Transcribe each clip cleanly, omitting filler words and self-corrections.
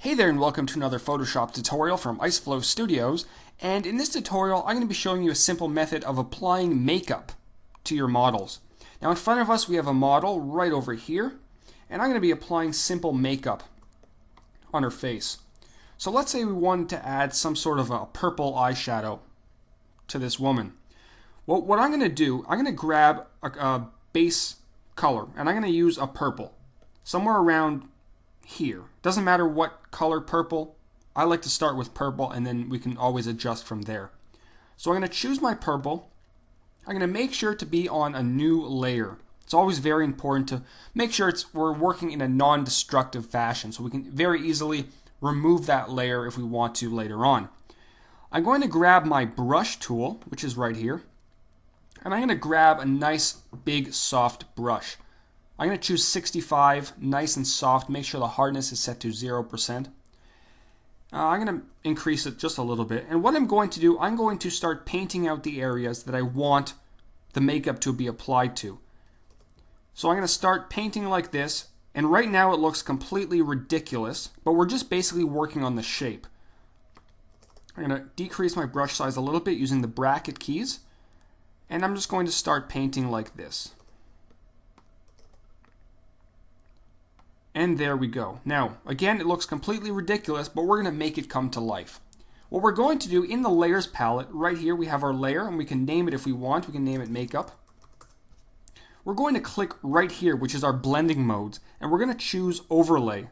Hey there and welcome to another Photoshop tutorial from IceFlow Studios, and in this tutorial I'm going to be showing you a simple method of applying makeup to your models. Now in front of us we have a model right over here, and I'm going to be applying simple makeup on her face. So let's say we wanted to add some sort of a purple eyeshadow to this woman. Well, what I'm going to do, I'm going to grab a base color and I'm going to use a purple, somewhere around here. Doesn't matter what color purple. I like to start with purple and then we can always adjust from there. So I'm going to choose my purple. I'm going to make sure to be on a new layer. It's always very important to make sure we're working in a non-destructive fashion so we can very easily remove that layer if we want to later on. I'm going to grab my brush tool, which is right here, and I'm going to grab a nice big soft brush. I'm going to choose 65, nice and soft. Make sure the hardness is set to 0%. I'm going to increase it just a little bit. And what I'm going to do, I'm going to start painting out the areas that I want the makeup to be applied to. So I'm going to start painting like this. And right now it looks completely ridiculous, but we're just basically working on the shape. I'm going to decrease my brush size a little bit using the bracket keys. And I'm just going to start painting like this. And there we go. Now, again, it looks completely ridiculous, but we're going to make it come to life. What we're going to do in the layers palette, right here we have our layer, and we can name it if we want. We can name it makeup. We're going to click right here, which is our blending modes, and we're going to choose overlay.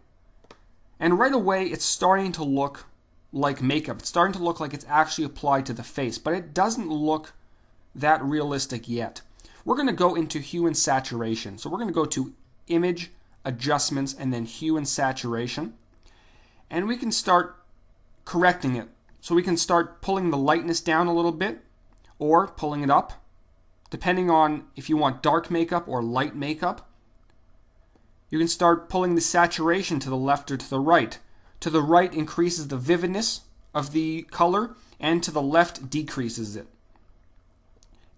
And right away, it's starting to look like makeup. It's starting to look like it's actually applied to the face, but it doesn't look that realistic yet. We're going to go into hue and saturation. So we're going to go to image, adjustments, and then hue and saturation, and we can start correcting it. So we can start pulling the lightness down a little bit or pulling it up depending on if you want dark makeup or light makeup. You can start pulling the saturation to the left or to the right. To the right increases the vividness of the color, and to the left decreases it.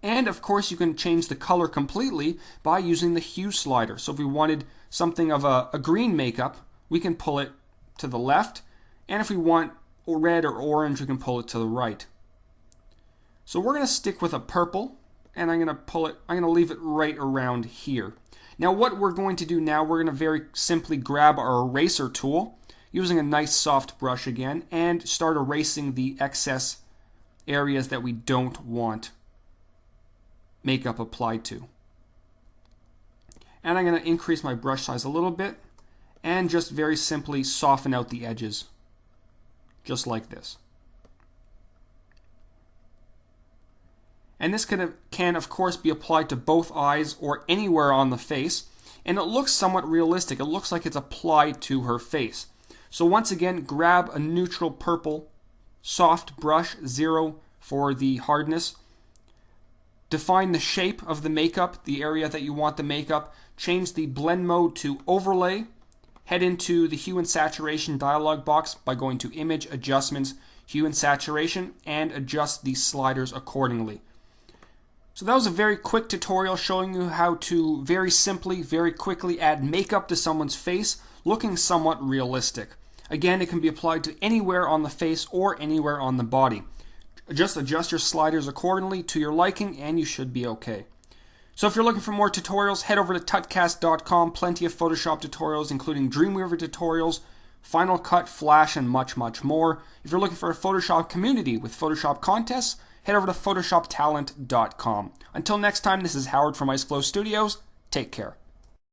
And of course you can change the color completely by using the hue slider. So if we wanted something of a green makeup, we can pull it to the left. And if we want red or orange, we can pull it to the right. So we're going to stick with a purple, and I'm going to leave it right around here. Now what we're going to do now, we're going to very simply grab our eraser tool, using a nice soft brush again, and start erasing the excess areas that we don't want makeup applied to. And I'm going to increase my brush size a little bit and just very simply soften out the edges, just like this. And this can of course be applied to both eyes or anywhere on the face, and it looks somewhat realistic. It looks like it's applied to her face. So once again, grab a neutral purple soft brush, 0 for the hardness. Define the shape of the makeup, the area that you want the makeup. Change the blend mode to overlay. Head into the hue and saturation dialog box by going to image, adjustments, hue and saturation, and adjust these sliders accordingly. So that was a very quick tutorial showing you how to very simply, very quickly add makeup to someone's face looking somewhat realistic. Again, it can be applied to anywhere on the face or anywhere on the body. Just adjust your sliders accordingly to your liking and you should be okay. So if you're looking for more tutorials, head over to tutcast.com. Plenty of Photoshop tutorials, including Dreamweaver tutorials, Final Cut, Flash, and much, much more. If you're looking for a Photoshop community with Photoshop contests, head over to photoshoptalent.com. Until next time, this is Howard from IceFlow Studios. Take care.